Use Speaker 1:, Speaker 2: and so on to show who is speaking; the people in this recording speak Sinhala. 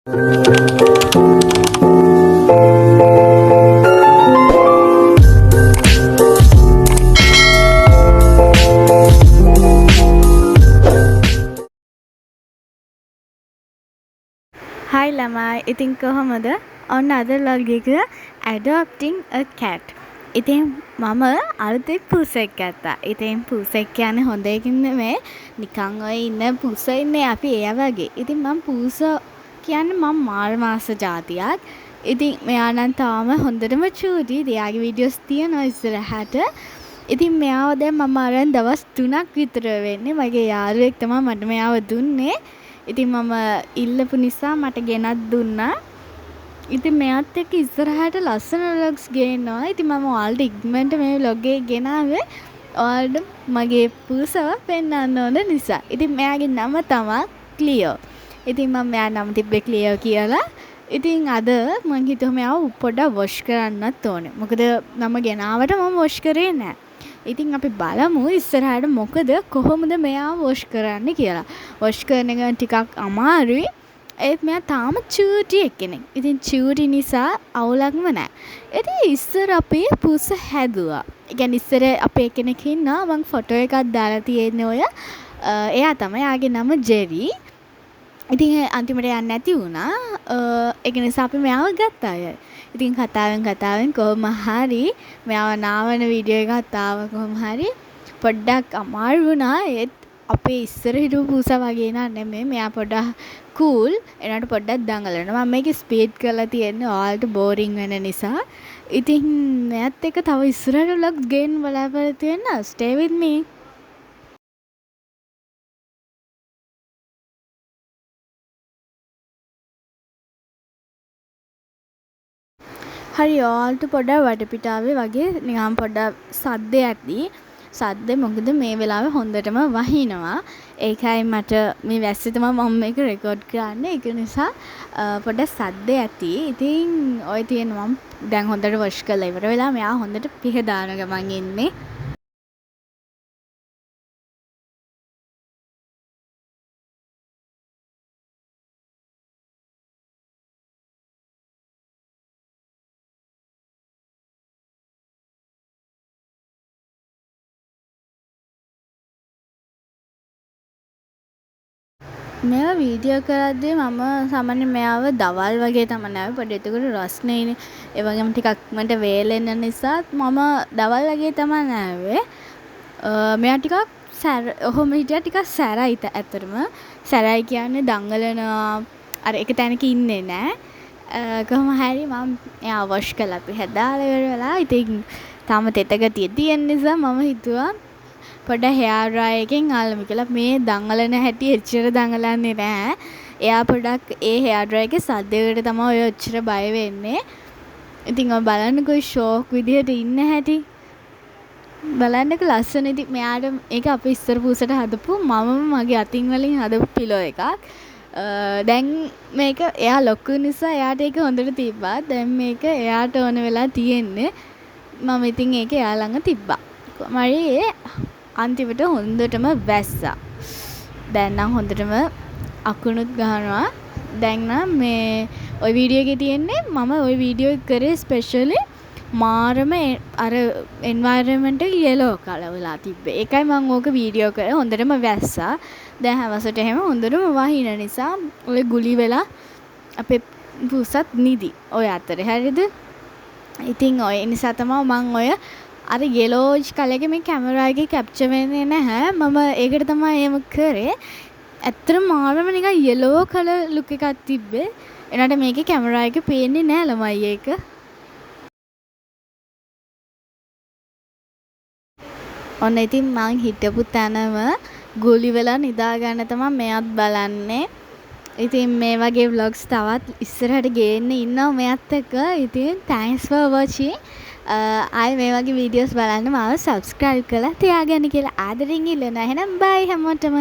Speaker 1: Hi ළමයි. ඉතින් කොහොමද? ඔන්න අද vlog එක adopting a cat. ඉතින් මම අලුතෙන් පුසෙක් ගත්තා. ඉතින් පුසෙක් කියන්නේ හොඳ එකකින් නෙමෙයි. නිකන් ඔය ඉන්න පුස ඉන්නේ අපි එයා වගේ. ඉතින් මම පුස කියන්නේ මම මාර මාස જાතියක්. ඉතින් මෙයා නම් තාම හොඳටම චූටි. එයාගේ වීඩියෝස් තියෙනවා ඉස්සරහට. ඉතින් මෙයාව දැන් මම අරන් දවස් 3ක් විතර වෙන්නේ. මගේ යාළුවෙක් තමයි මට මෙයාව දුන්නේ. ඉතින් මම ඉල්ලපු නිසා මට ගෙනත් දුන්නා. ඉතින් මෙයාත් එක්ක ඉස්සරහට ලස්සන vlogs ගේනවා. ඉතින් මම ඔයාලට ඉක්මනට මේ vlog එක ගෙනාවේ ඔයාලට මගේ පුසව පෙන්වන්න ඕන නිසා. ඉතින් මෙයාගේ නම තමයි ක්ලියෝ. ඉතින් මම මෙයා නම තිබ්බේ ක්ලියෝ කියලා. ඉතින් අද මං හිතුවා මෙයාව පොඩ්ඩක් වොෂ් කරන්නත් ඕනේ. මොකද මම ගෙනාවට මම වොෂ් කරේ නැහැ. ඉතින් අපි බලමු ඉස්සරහට මොකද කොහොමද මෙයාව වොෂ් කරන්න කියලා. වොෂ් කරන එක ටිකක් අමාරුයි. ඒත් මෙයා තාම චූටි එක්කෙනෙක්. ඉතින් චූටි නිසා අවුලක්ම නැහැ. ඉතින් ඉස්සර අපි පුස හැදුවා. ඒ කියන්නේ ඉස්සර අපේ කෙනෙක් ඉන්නා මං ෆොටෝ එකක් දාලා තියෙන්නේ ඔය. එයා තමයි. එයාගේ නම ජෙරි. ඉතින් අන්තිමට යන්නේ නැති වුණා. ඒක නිසා අපි මෙයාව ගත්තා අය. ඉතින් කතාවෙන් කොහොම හරි මෙයාව නාවන වීඩියෝ එකක් ආව කොහොම හරි පොඩ්ඩක් අමාරු වුණා. ඒත් අපේ ඉස්සර හිටපු පූසා වගේ නෑ නෙමෙයි. මෙයා පොඩ්ඩක් කූල්. එනකොට පොඩ්ඩක් දඟලනවා. මම මේක ස්පීඩ් කරලා තියෙන්නේ ඔයාලට බෝරින් වෙන නිසා. ඉතින් මෙයාත් එක්ක තව ඉස්සරහට vlogs ගේන්න බලාපොරොත්තු වෙන්න. stay with me. හරි ඔයාලට පොඩ්ඩක් වටපිටාවේ වගේ නිකන් පොඩ්ඩක් සද්ද ඇති. සද්ද මොකද මේ වෙලාවේ හොඳටම වහිනවා. ඒකයි මට මේ වැස්සේ තමයි මම මේක රෙකෝඩ් කරන්නේ. ඒක නිසා පොඩ්ඩක් සද්ද ඇති. ඉතින් ඔය තියෙන මම දැන් හොඳට වොෂ් කරලා ඉවර වෙලා මෙයා හොඳට පිහදාන ගමන් ඉන්නේ. මෙයා වීඩියෝ කරද්දී මම සාමාන්‍යයෙන් මෙයාව දවල් වගේ තමයි නැවේ. පොඩි එතකොට රස්නේනේ. ඒ වගේම ටිකක් මට වේලෙන නිසා මම දවල් වගේ තමයි නැවේ. මෙයා ටිකක් ඔහොම හිටියා ටිකක් සැරයි ඇත්තටම. සැරයි කියන්නේ දඟලනවා. අර එක තැනක ඉන්නේ නැහැ. කොහොම හරි මම එයා වොෂ් කරලා අපි හදාලා ඉවර වෙලා. ඉතින් තාම තෙත ගතිය තියෙන නිසා මම හිතුවා පොඩ හෙයාර් ඩ්‍රයර් එකෙන් අල්ලමු කියලා. මේ දඟලන හැටි එච්චර දඟලන්නේ නැහැ. එයා පොඩක් ඒ හෙයාර් ඩ්‍රයර් එකේ සද්දයකට තමයි ඔය එච්චර බය වෙන්නේ. ඉතින් ඔය බලන්නකෝ ෂෝක් විදිහට ඉන්න හැටි. බලන්නකෝ ලස්සන. ඉතින් මෙයාට ඒක අපි ඉස්සර පූසට හදපු මමම මගේ අතින් වලින් හදපු පිලෝ එකක්. දැන් මේක එයා ලොකු නිසා එයාට ඒක හොඳට තිබ්බා. දැන් මේක එයාට ඕන වෙලා තියෙන්නේ. මම ඉතින් ඒක එයා ළඟ තිබ්බා. මරි අන්තිමට හොඳටම වැස්සා. දැන් නම් හොඳටම අකුණුත් ගහනවා. දැන් නම් මේ ওই වීඩියෝ එකේ තියෙන්නේ මම ওই වීඩියෝ එක කරේ ස්පෙෂලි මාරම අර එන්වයරන්මන්ට් එක yellow color වෙලා තිබ්බේ. ඒකයි මම ඕක වීඩියෝ කරේ. හොඳටම වැස්සා. දැන් හවසට එහෙම හොඳටම වහින නිසා ඔය ගුලි වෙලා අපේ පුසත් නිදි. ඔය අතරේ හරියද? ඉතින් ඔය නිසා තමයි මම ඔය අර යෙලෝජ් කලර් එකේ මේ කැමරා එකේ කැප්චර් වෙන්නේ නැහැ. මම ඒකට තමයි එහෙම කරේ. ඇත්තටම මාරම නිකන් යෙලෝ කලර් ලුක් එකක් තිබ්බේ. එනට මේකේ කැමරා එකේ පේන්නේ නැහැ ළමයි ඒක. ඔන්න ඉතින් මං හිටපු තැනම ගුලි වෙලා නිදා ගන්න තමයි මෙයත් බලන්නේ. ඉතින් මේ වගේ vlogs තවත් ඉස්සරහට ගේන්න ඉන්නවා මෙයත් එක්ක. ඉතින් thanks for watching. ආයෙ මේ වගේ වීඩියෝස් බලන්න මාව subscribe කරලා තියාගන්න කියලා ආදරෙන් ඉල්ලනවා. එහෙනම් bye හැමෝටම.